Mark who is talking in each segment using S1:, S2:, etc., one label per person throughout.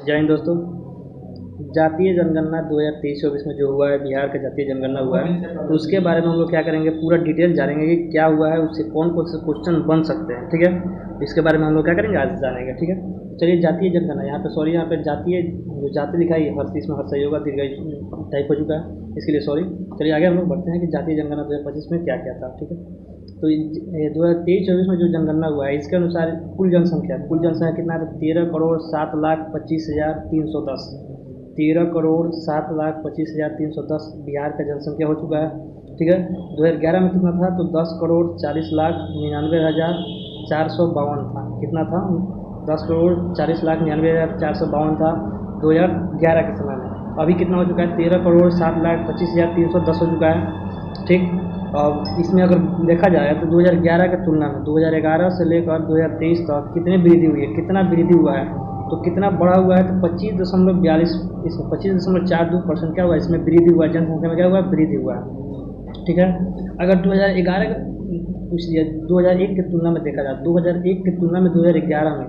S1: जय हिंद दोस्तों। जातीय जनगणना 2023-24 में जो हुआ है, बिहार का जातीय जनगणना हुआ है, तो उसके बारे में हम लोग क्या करेंगे, पूरा डिटेल जानेंगे कि क्या हुआ है, उससे कौन कौन से क्वेश्चन बन सकते हैं। ठीक है, इसके बारे में हम लोग क्या करेंगे, आज जानेंगे। ठीक है, चलिए जातीय जनगणना, यहाँ पे जातीय जो जाति लिखा है हर इसमें हर सही होगा, दीर्घ टाइप हो चुका है, इसके लिए सॉरी। चलिए आगे हम लोग बढ़ते हैं कि जातीय जनगणना 2025 में क्या क्या था। ठीक है, तो 2023-24 में जो जनगणना हुआ है, इसके अनुसार कुल जनसंख्या कितना है, 13,07,25,310। 13,07,25,310 बिहार का जनसंख्या हो चुका है। ठीक है, 2011 में कितना था, तो 10,40,99,452 था। कितना था, 10,40,99,452 था 2011 के समय में। अभी कितना हो चुका है, 13,07,25,310 हो चुका है। ठीक, और इसमें अगर देखा जाए तो 2011 की तुलना में 2011 से लेकर 2023 तक कितनी वृद्धि हुई है, कितना वृद्धि हुआ है, तो कितना बढ़ा हुआ है, तो 25.42, इसमें 25.42% क्या हुआ है, इसमें वृद्धि हुआ है, जनसंख्या में क्या हुआ है, वृद्धि हुआ है। ठीक है, अगर 2011 का पूछ लिया, 2001 की तुलना में देखा जाए, 2001 की तुलना में 2011 में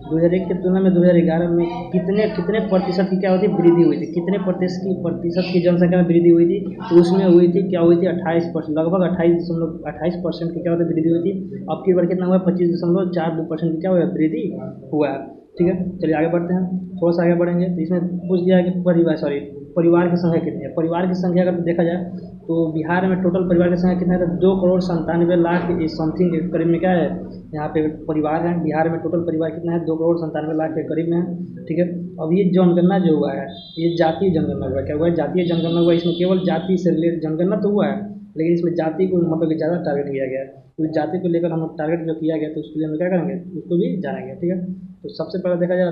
S1: 2001 की तुलना में 2011 में कितने प्रतिशत की क्या हुई थी, वृद्धि हुई थी, कितने प्रतिशत की जनसंख्या में वृद्धि हुई थी, तो उसमें हुई थी 28%, लगभग 28% की क्या होती वृद्धि हुई थी। अब की बार कितना हुआ है, 25.42% की क्या हुआ है, वृद्धि हुआ है। ठीक है, चलिए आगे बढ़ते हैं, थोड़ा सा आगे बढ़ेंगे तो इसमें पूछ दिया है कि परिवार की संख्या कितनी है। परिवार की संख्या अगर देखा जाए तो बिहार में टोटल परिवार की संख्या कितना है, तो 2,97,00,000 समथिंग के करीब में क्या है, यहाँ पे परिवार है। बिहार में टोटल परिवार कितना है, 2,97,00,000 के करीब में है। ठीक है, अब ये जनगणना जो हुआ है, ये जातीय जनगणना हुआ है। क्या हुआ है, जातीय जनगणना हुआ है। इसमें केवल जाति से रिलेटेड जनगणना तो हुआ है, लेकिन इसमें जाति को मतलब ज़्यादा टारगेट किया गया है। तो जाति को लेकर हम लोग टारगेट जो किया गया, तो उसके लिए हम क्या करेंगे, उसको भी जानेंगे। ठीक है, तो सबसे पहले देखा जाए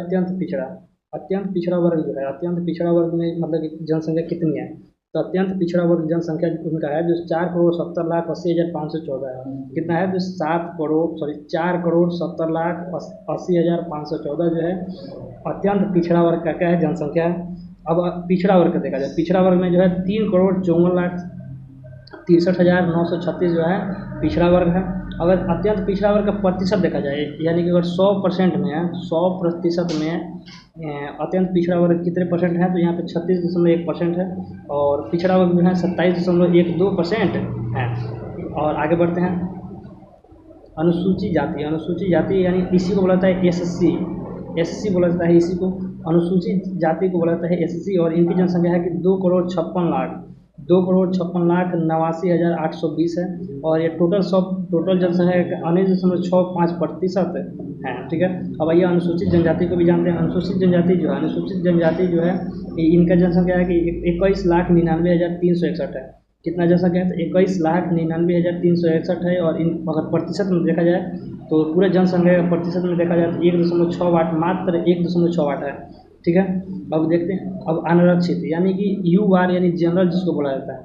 S1: अत्यंत पिछड़ा वर्ग जो है, अत्यंत पिछड़ा वर्ग में मतलब कि जनसंख्या कितनी है, तो अत्यंत पिछड़ा वर्ग जनसंख्या उनका है जो 4,70,80,514 है। कितना है, जो 4,70,80,514 जो है अत्यंत पिछड़ा वर्ग का क्या है, जनसंख्या है। अब पिछड़ा वर्ग का देखा जाए, पिछड़ा वर्ग में जो है 3,54,63,936 जो है पिछड़ा वर्ग है। अगर अत्यंत पिछड़ा वर्ग का प्रतिशत देखा जाए, यानी कि अगर 100% में है, 100% में अत्यंत पिछड़ा वर्ग कितने परसेंट है, तो यहाँ पे 36.1% है, और पिछड़ा वर्ग जो है 27.12% है। और आगे बढ़ते हैं, अनुसूचित जाति यानी इसी को बोला जाता है एससी बोला जाता है, इसी को अनुसूचित जाति को बोला जाता है एससी। और इनकी जनसंख्या है कि 2,56,89,820 है, और ये टोटल जनसंख्या का 19.65% है। ठीक है, अब आइए अनुसूचित जनजाति को भी जानते हैं। अनुसूचित जनजाति जो है इनका जनसंख्या है कि 21,99,361 है। कितना जनसंख्या है, तो 21,99,361 है। और इन अगर प्रतिशत में देखा जाए तो पूरे जनसंख्या का प्रतिशत में देखा जाए तो 1.68, मात्र 1.68 है। ठीक है, अब देखते हैं, अब अनारक्षित यानी कि यू आर यानी जनरल जिसको बोला जाता है,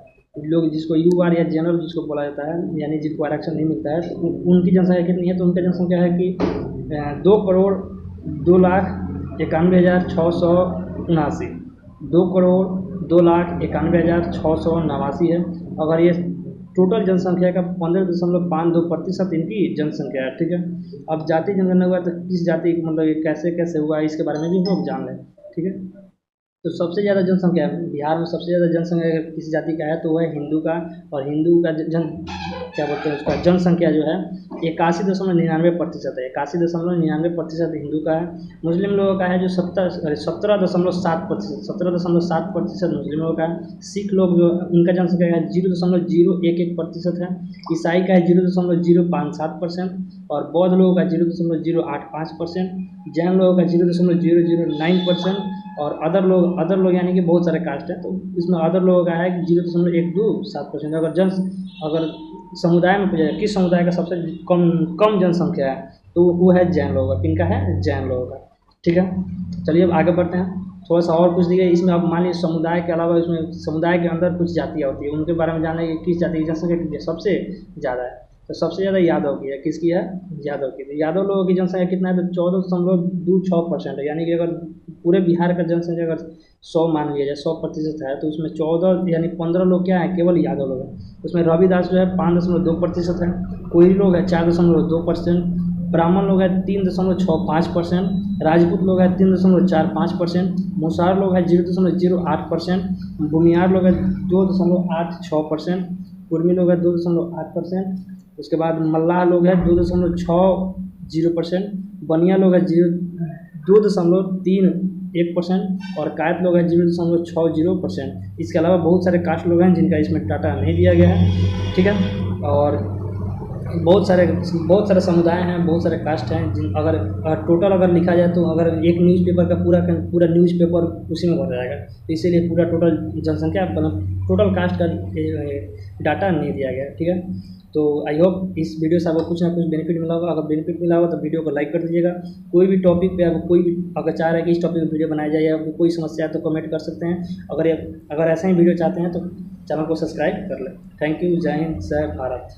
S1: लोग जिसको यू आर या जनरल जिसको बोला जाता है, यानी जिनको आरक्षण नहीं मिलता है, तो उनकी जनसंख्या कितनी है, तो उनकी जनसंख्या है कि 2,02,91,679, 2,02,91,689 है। अगर ये टोटल जनसंख्या का 15.52% इनकी जनसंख्या है। ठीक है, अब जाति जनगणना हुआ तो किस जाति मतलब कैसे कैसे हुआ, इसके बारे में भी हम लोग जान लें। ठीक है, तो सबसे ज़्यादा जनसंख्या बिहार में, सबसे ज़्यादा जनसंख्या किस जाति का है, तो वह हिंदू का। और हिंदू का क्या बोलते हैं उसका जनसंख्या जो है 81.99% है, 81.99% हिंदू का है। मुस्लिम लोगों का है जो 17.7% मुस्लिम लोगों का है। सिख लोग जो उनका जनसंख्या है 0.011% है। ईसाई का है 0.057%, और बौद्ध लोगों का 0.085%, जैन लोगों का 0.009%, और अदर लोग यानी कि बहुत सारे कास्ट है, तो इसमें अदर लोगों का है कि 0.127%। अगर समुदाय में पूछा जाए किस समुदाय का सबसे कम जनसंख्या है, तो वो है जैन लोगों का। किनका है, जैन लोगों का। ठीक है, चलिए अब आगे बढ़ते हैं, थोड़ा सा और कुछ दिया इसमें। अब मान लीजिए समुदाय के अलावा इसमें समुदाय के अंदर कुछ जातियाँ होती है, उनके बारे में जानना है कि किस जाति की जनसंख्या सबसे ज़्यादा है, तो सबसे ज़्यादा यादव की है। किसकी है, यादव की। तो यादव लोगों की जनसंख्या कितना है, तो 14.26% है। यानी कि अगर पूरे बिहार का जनसंख्या अगर 100 मान लिया जाए, 100% है, तो उसमें 14 यानी 15 लोग क्या है, केवल यादव लोग हैं। उसमें रविदास जो है 5.2% है, कोयरी लोग है 4.2%, ब्राह्मण लोग हैं 3.65%, राजपूत लोग हैं 3.45%, मुसार लोग हैं 0.08%, भूमियार लोग हैं 2.86%, कुर्मी लोग हैं 2.8%, उसके बाद मल्लाह लोग हैं 2.60%, बनिया लोग हैं 2.31% और कायत लोग हैं 0.60%। इसके अलावा बहुत सारे कास्ट लोग हैं जिनका इसमें डाटा नहीं दिया गया है, ठीक है। और बहुत सारे समुदाय हैं, बहुत सारे कास्ट हैं जिन अगर टोटल अगर लिखा जाए तो अगर एक न्यूज़पेपर का पूरा न्यूज़पेपर उसी में भर जाएगा, तो इसीलिए पूरा टोटल जनसंख्या मतलब टोटल कास्ट का डाटा नहीं दिया गया, ठीक है। तो आई होप इस वीडियो से आपको कुछ ना कुछ बेनिफिट मिला होगा। अगर बेनिफिट मिला होगा तो वीडियो को लाइक कर दीजिएगा। कोई भी टॉपिक पे कोई भी अगर चाह रहा है कि इस टॉपिक पर वीडियो बनाया जाए या कोई समस्या है तो कमेंट कर सकते हैं। अगर ऐसा ही वीडियो चाहते हैं तो चैनल को सब्सक्राइब कर लें। Thank you. जय हिंद, जय भारत।